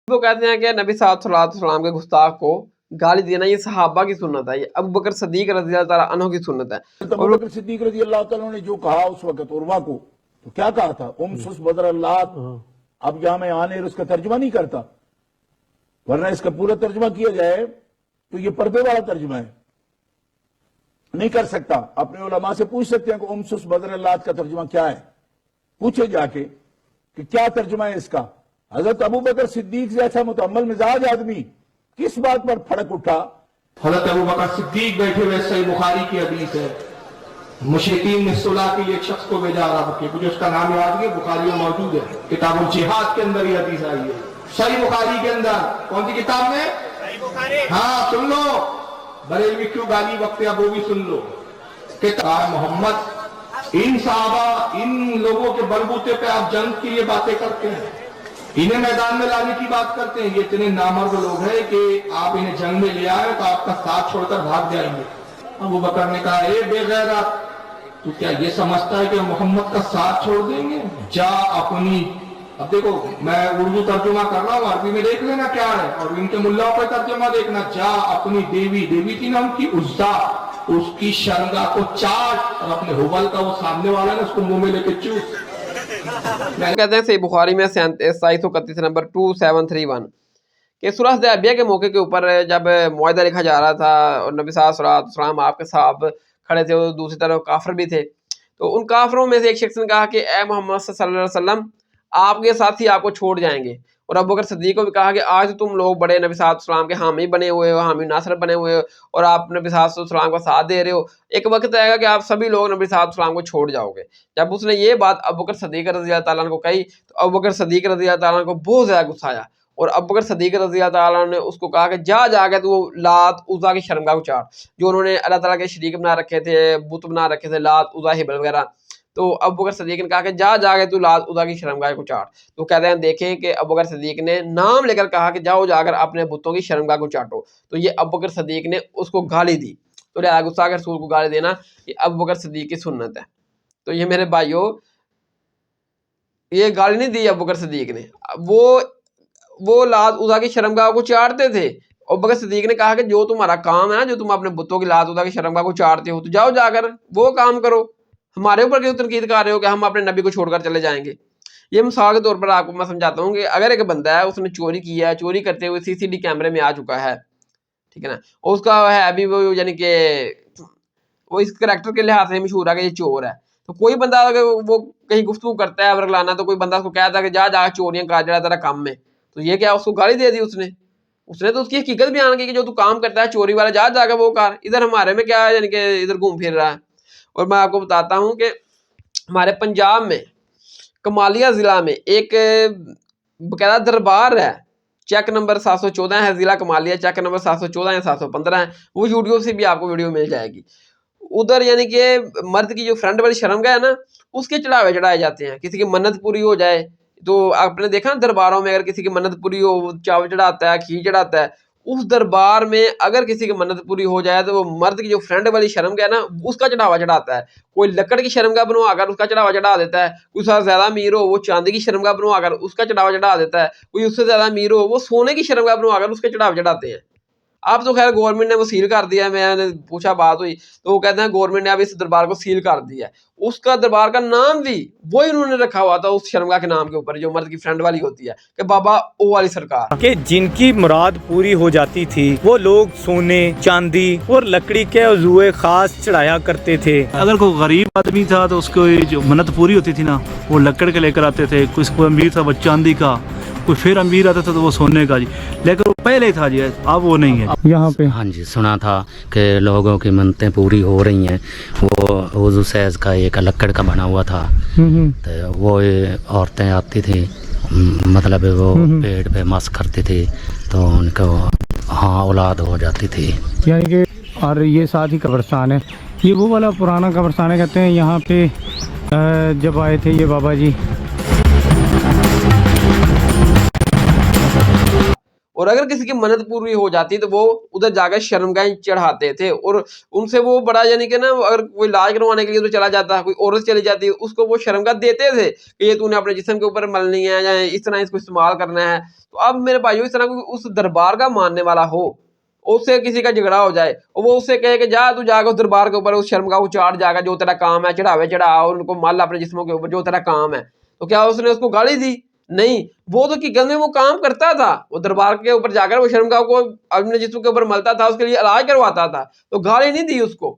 وہ کہتے ہیں کہ نبی صلی اللہ علیہ وسلم کے گستاخ کو گالی دینا یہ صحابہ کی سنت ہے، یہ ابو بکر صدیق رضی اللہ تعالیٰ عنہ کی سنت ہے۔ ابو بکر صدیق رضی اللہ تعالیٰ نے جو کہا اس وقت عروہ کو، تو کیا کہا تھا؟ سس بدر اللہ۔ اب یہاں میں آنے اس کا ترجمہ نہیں کرتا، ورنہ اس کا پورا ترجمہ کیا جائے تو یہ پردے والا ترجمہ ہے، نہیں کر سکتا۔ اپنے علماء سے پوچھ سکتے ہیں کہ سس بدر اللہ کا ترجمہ کیا ہے، پوچھے جا کے کہ کیا ترجمہ ہے اس کا۔ حضرت ابو بکر صدیق جیسا متعمل مزاج آدمی کس بات پر پھڑک اٹھا؟ حضرت ابو بکر صدیق بیٹھے ہوئے، صحیح بخاری کی حدیث ہے، مشرکین نے صلح کے لیے ایک شخص کو بھیجا عرب کے، مجھے اس کا نام یاد نہیں، بخاری میں موجود ہے، کتاب الجہاد کے اندر یہ حدیث آئی ہے، صحیح بخاری کے اندر۔ کون سی کتاب میں؟ صحیح بخاری۔ ہاں سن لو، بریلوی کیوں گالی وقت اب وہ بھی سن لو۔ کتاب محمد، ان صحابہ، ان لوگوں کے بلبوتے پہ آپ جنگ کی یہ باتیں کرتے ہیں، انہیں میدان میں لانے کی بات کرتے ہیں، یہ اتنے نامرد لوگ ہیں کہ آپ انہیں جنگ میں لے آئے تو آپ کا ساتھ چھوڑ کر بھاگ جائیں گے۔ ابو بکر نے کہا اے بے غیرت، تو کیا یہ سمجھتا ہے کہ محمد کا ساتھ چھوڑ دیں گے؟ جا اپنی، اب دیکھو میں اردو ترجمہ کر رہا ہوں، عربی میں دیکھ لینا کیا ہے، اور ان کے ملاؤں پہ ترجمہ دیکھنا، جا اپنی دیوی تھی نا ان کی عزا، اس کی شرمگاہ کو چاٹ، اور اپنے حبل کا وہ سامنے والا ہے اس کو منہ میں لے کے چوس۔ کہتے ہیں صحیح بخاری میں 2731 نمبر 2731 کہ صلح حدیبیہ کے موقع کے اوپر جب معاہدہ لکھا جا رہا تھا اور نبی صلی اللہ علیہ وسلم آپ کے ساتھ کھڑے تھے اور دوسری طرف کافر بھی تھے، تو ان کافروں میں سے ایک شخص نے کہا کہ اے محمد صلی اللہ علیہ وسلم، آپ کے ساتھی آپ کو چھوڑ جائیں گے۔ اور ابو بکر صدیق کو بھی کہا کہ آج تم لوگ بڑے نبی صلی اللہ علیہ وسلم کے حامی بنے ہوئے ہو، حامی ناصر بنے ہوئے ہو، اور آپ نبی صلی اللہ علیہ وسلم کا ساتھ دے رہے ہو، ایک وقت آئے گا کہ آپ سبھی لوگ نبی صلی اللہ علیہ وسلم کو چھوڑ جاؤ گے۔ جب اس نے یہ بات ابو بکر صدیق رضی اللہ تعالیٰ عنہ کو کہی تو ابو بکر صدیق رضی اللہ تعالیٰ عنہ کو بہت زیادہ غصہ آیا، اور ابو بکر صدیق رضی اللہ تعالیٰ عنہ نے اس کو کہا کہ جا کے تو وہ لات عزا کی شرمگاہ کو چاٹ، جو انہوں نے اللہ تعالیٰ کے شریک بنا رکھے تھے، بت بنا رکھے تھے، لات عزا ہبل وغیرہ، تو ابو بکر صدیق نے کہا کہ جا کے تو لات عزا کی شرمگاہ کو چاٹ۔ تو کہتے ہیں دیکھیں کہ ابو بکر صدیق نے نام لے کر کہا کہ جا کر اپنے بتوں کی شرمگاہ کو چاٹو، تو یہ ابو بکر صدیق نے اس کو گالی دی۔ تو لہٰذا غصہ کے رسول کو گالی دینا یہ ابو بکر صدیق کی سنت ہے۔ تو یہ میرے بھائیوں، یہ گالی نہیں دی ابو بکر صدیق نے، وہ لات عزا کی شرمگاہ کو چاٹتے تھے۔ ابو بکر صدیق نے کہا کہ جو تمہارا کام ہے نا، جو تم اپنے بتوں کی لات عزا کی شرمگاہ کو چاٹتے ہو، تو جا کر وہ کام کرو، ہمارے اوپر کیوں تنقید کر رہے ہو کہ ہم اپنے نبی کو چھوڑ کر چلے جائیں گے۔ یہ مثال کے طور پر آپ کو میں سمجھاتا ہوں کہ اگر ایک بندہ ہے، اس نے چوری کی ہے، چوری کرتے ہوئے CCTV کیمرے میں آ چکا ہے، ٹھیک ہے نا، اور اس کا ہے ابھی وہ یعنی کہ وہ اس کریکٹر کے لحاظ سے مشہور ہے کہ یہ چور ہے، تو کوئی بندہ اگر وہ کہیں گفتگو کرتا ہے ورگلانا، تو کوئی بندہ اس کو کہتا ہے کہ جا چوریاں کر جڑا تیرا کام میں، تو یہ کیا اس کو گالی دے دی اس نے تو اس کی حقیقت بیان کی کہ جو تو کام کرتا ہے چوری والا جا کے وہ کر، ادھر ہمارے میں کیا ہے یعنی کہ ادھر گھوم پھر رہا ہے۔ اور میں آپ کو بتاتا ہوں کہ ہمارے پنجاب میں کمالیہ ضلع میں ایک باقاعدہ دربار ہے، چیک نمبر 714 ہے، ضلع کمالیہ، چیک نمبر 714 یا 715 ہے، وہ یوٹیوب سے بھی آپ کو ویڈیو مل جائے گی۔ ادھر یعنی کہ مرد کی جو فرنٹ والی شرمگاہ ہے نا، اس کے چڑھاوے چڑھائے جاتے ہیں، کسی کی منت پوری ہو جائے تو آپ نے دیکھا نا درباروں میں اگر کسی کی منت پوری ہو، وہ چاول چڑھاتا ہے، کھیر چڑھاتا ہے، اس دربار میں اگر کسی کی منت پوری ہو جائے تو وہ مرد کی جو فرنٹ والی شرمگاہ ہے نا، اس کا چڑھاوا چڑھاتا ہے۔ کوئی لکڑ کی شرمگاہ بنوا کر اس کا چڑھاوا چڑھا دیتا ہے، کوئی سے زیادہ امیر ہو وہ چاندی کی شرمگاہ بنوا کر اس کا چڑھاوا چڑھا دیتا ہے، کوئی اس سے زیادہ امیر ہو وہ سونے کی شرمگاہ بنوا کر اس کے چڑھاوا چڑھاتے ہیں۔ اب تو خیر گورنمنٹ نے وہ سیل کر دیا ہے، میں نے پوچھا بات ہوئی تو وہ کہتے ہیں گورنمنٹ نے اب اس دربار کو سیل کر دیا ہے، اس کا دربار کا نام بھی وہی انہوں نے رکھا ہوا تھا اس شرمگاہ کے نام کے اوپر جو مرد کی فرنٹ والی ہوتی ہے کہ بابا او والی سرکار، کہ جن کی مراد پوری ہو جاتی تھی وہ لوگ سونے، چاندی اور لکڑی کے عضوے خاص چڑھایا کرتے تھے۔ اگر کوئی غریب آدمی تھا تو اس کو جو منت پوری ہوتی تھی نا، وہ لکڑ کے لے کر آتے تھے، کوئی امیر تھا وہ چاندی کا، کوئی پھر امیر آتا تھا تو وہ سونے کا، جی لیکن وہ پہلے تھا جی، اب وہ نہیں ہے یہاں پہ۔ ہاں جی سنا تھا کہ لوگوں کی منتیں پوری ہو رہی ہیں، وہ وضو سیز کا ایک لکڑ کا بنا ہوا تھا، تو وہ عورتیں آتی تھیں، مطلب وہ پیٹ پہ مس کرتی تھی تو ان کو ہاں اولاد ہو جاتی تھی، یعنی کہ اور یہ ساتھ ہی قبرستان ہے، یہ وہ والا پرانا قبرستان ہے، کہتے ہیں یہاں پہ جب آئے تھے یہ بابا جی۔ اور اگر کسی کی منت پوری ہو جاتی تو وہ ادھر جا کر شرمگاہیں چڑھاتے تھے، اور ان سے وہ بڑا یعنی کہ نا اگر کوئی علاج کروانے کے لیے تو چلا جاتا، کوئی عورت چلی جاتی اس کو وہ شرمگاہ دیتے تھے کہ یہ تو نے اپنے جسم کے اوپر ملنی ہے یا اس طرح اس کو استعمال کرنا ہے. تو اب میرے بھائیو اس طرح کوئی اس دربار کا ماننے والا ہو، اس سے کسی کا جھگڑا ہو جائے اور وہ اس سے کہے کہ جا تو جا کے اس دربار کے اوپر اس شرمگاہ کو چاٹ جا کر جو تیرا کام ہے چڑھاوے چڑھا اور ان کو مل اپنے جسموں کے اوپر جو تیرا کام ہے، تو کیا اس نے اس کو گالی دی؟ نہیں، وہ تو کی گل میں وہ کام کرتا تھا، وہ دربار کے اوپر جا کر وہ شرمگاہ کو اپنے جسم کے اوپر ملتا تھا، اس کے لیے علاج کرواتا تھا، تو گالی نہیں دی اس کو.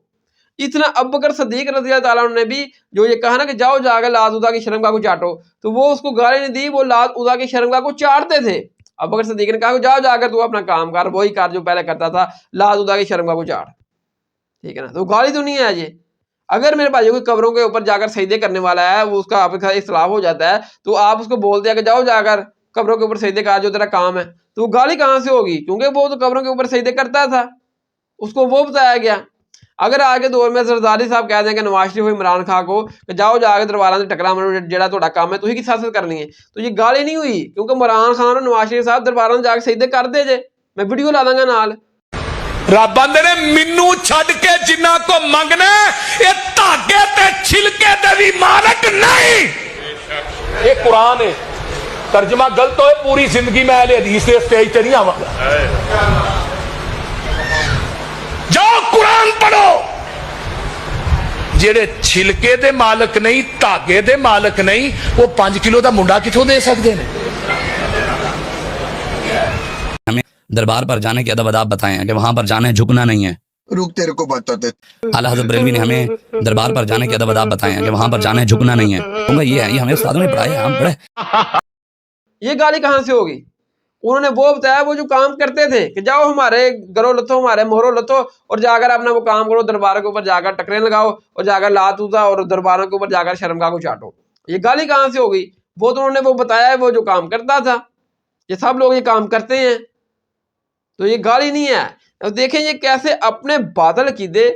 اتنا ابوبکر صدیق رضی اللہ تعالیٰ عنہ نے بھی جو یہ کہا نا کہ جاؤ جا کے لات عزیٰ کی شرمگاہ کو چاٹو، تو وہ اس کو گالی نہیں دی، وہ لات عزیٰ کی شرمگاہ کو چاٹتے تھے. ابوبکر صدیق نے کہا کہ جاؤ جا کر تو اپنا کام کر، وہی کر جو پہلے کرتا تھا، لات عزیٰ کی شرمگاہ کو چاٹ. ٹھیک ہے نا، تو گالی تو نہیں ہے یہ. اگر میرے بھائیوں کی قبروں کے اوپر جا کر سجدے کرنے والا ہے، وہ اس کا آپ کے ساتھ اختلاف ہو جاتا ہے، تو آپ اس کو بولتے ہیں کہ جاؤ جا کر قبروں کے اوپر سجدے کر جو تیرا کام ہے، تو وہ گالی کہاں سے ہوگی؟ کیونکہ وہ تو قبروں کے اوپر سجدے کرتا تھا، اس کو وہ بتایا گیا. اگر آگے دور میں زرداری صاحب کہہ دیں کہ نواز شریف عمران خان کو کہ جاؤ جا کے درباراں سے ٹکرا مرو جڑا تہاڈا کام ہے تسی کی سیاست کرنی ہے، تو یہ گالی نہیں ہوئی، کیونکہ عمران خان اور نواز شریف صاحب درباراں سے جا کے سجدے کر دے جے. میں ویڈیو لا داں گا نال. رب آندے نے مینوں چھڈ کے جنہاں کو منگنا اے دھاگے تے چھلکے دے وی مالک نہیں. یہ قرآن ہے، ترجمہ غلط ہوئے پوری زندگی میں اہل حدیث کے اسٹیج تے نہیں آواں گا. جاؤ قرآن پڑھو. جڑے چھلکے دے مالک نہیں، دھاگے دے مالک نہیں، وہ 5 کلو دا منڈا کتھوں دے سکدے نے؟ ہمیں دربار پر جانے کے ادب آداب بتائے ہیں کہ وہاں پر جانا ہے، جھکنا نہیں ہے. رک تیرے کو بتاتے. اعلیٰ حضرت بریلوی نے ہمیں دربار پر جانے کے ادب آداب بتائے ہیں کہ وہاں پر جانا ہے، جھکنا نہیں ہے. کہوں گا یہ ہے، یہ ہمیں استادوں نے پڑھایا ہے، ہم پڑھے. یہ گالی کہاں سے ہوگی؟ انہوں نے وہ بتایا وہ جو کام کرتے تھے کہ جاؤ ہمارے گرو لتھو، ہمارے مہرو لتھو اور جا کر اپنا وہ کام کرو، درباروں کے اوپر جا کر ٹکرے لگاؤ اور جا کر لات عزیٰ اور درباروں کے اوپر جا کر شرمگاہ کو چاٹو. یہ گالی کہاں سے ہوگی؟ وہ تو انہوں نے وہ بتایا ہے وہ جو کام کرتا تھا. یہ سب لوگ یہ کام کرتے ہیں، تو یہ گالی نہیں ہے. دیکھیں یہ کیسے اپنے باطل عقیدے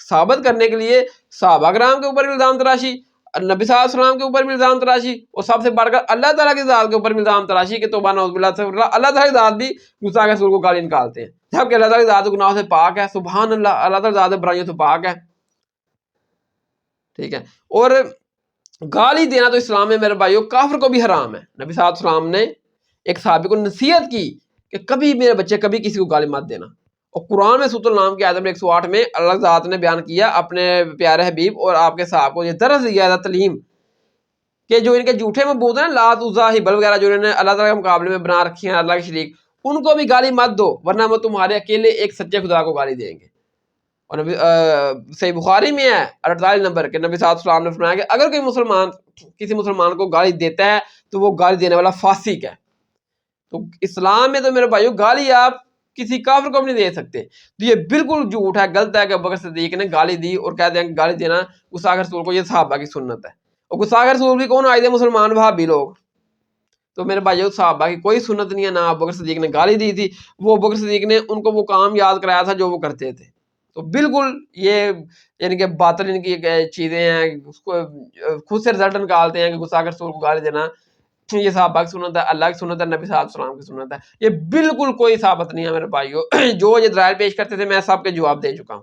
ثابت کرنے کے لیے صحابہ کرام کے اوپر الزام تراشی، نبی صلی اللہ علیہ وسلم کے اوپر بھی الزام تراشی، اور سب سے بڑھ کر اللہ تعالیٰ کی ذات کے اوپر بھی الزام تراشی کہ توبہ نعوذ باللہ سے اللہ تعالیٰ کی ذات بھی گستاخ رسول کو گالی نکالتے ہیں، جبکہ اللہ تعالیٰ کی ذات گناہوں سے پاک ہے. سبحان اللہ، اللہ تعالیٰ ذات برائیوں سے پاک ہے. ٹھیک ہے، اور گالی دینا تو اسلام میں میرے بھائیوں کافر کو بھی حرام ہے. نبی صلی اللہ علیہ وسلم نے ایک صحابی کو نصیحت کی کہ کبھی میرے بچے کبھی کسی کو گالی مت دینا. اور قرآن میں سورۃ النام کی آیت نمبر 108 میں اللہ ذات نے بیان کیا اپنے پیارے حبیب اور آپ کے صحابہ کو یہ درس دیا تھا، تعلیم، کہ جو ان کے جھوٹے معبود ہیں لات عزیٰ ہبل وغیرہ جو انہوں نے اللہ تعالیٰ کے مقابلے میں بنا رکھی ہیں اللہ کے شریک، ان کو بھی گالی مت دو ورنہ وہ تمہارے اکیلے ایک سچے خدا کو گالی دیں گے. اور نبی صحیح بخاری میں ہے 48 نمبر کہ نبی صلی اللہ علیہ وسلم نے فرمایا کہ اگر کوئی مسلمان کسی مسلمان کو گالی دیتا ہے تو وہ گالی دینے والا فاسق ہے. تو اسلام میں تو میرے بھائیو گالی آپ کسی کافر کو بھی نہیں دے سکتے. تو یہ بالکل جھوٹ ہے، غلط ہے کہ ابوبکر صدیق نے گالی دی اور کہہ دیں کہ گالی دینا گستاخ رسول کو یہ صحابہ کی سنت ہے. اور گستاخ رسول بھی کون آئے تھے؟ مسلمان وہابی لوگ. تو میرے بھائیو صحابہ کی کوئی سنت نہیں ہے، نہ ابوبکر صدیق نے گالی دی تھی، وہ ابوبکر صدیق نے ان کو وہ کام یاد کرایا تھا جو وہ کرتے تھے. تو بالکل یہ یعنی کہ باطل ان کی چیزیں ہیں، اس کو خود سے رزلٹ نکالتے ہیں کہ گستاخ رسول کو گالی دینا یہ صحابہ کی سنت ہے، اللہ کی سنت ہے، نبی صلی اللہ علیہ وسلم کی سنت ہے. یہ بالکل کوئی ثابت نہیں ہے میرے بھائیو. جو یہ دلائل پیش کرتے تھے میں سب کے جواب دے چکا ہوں.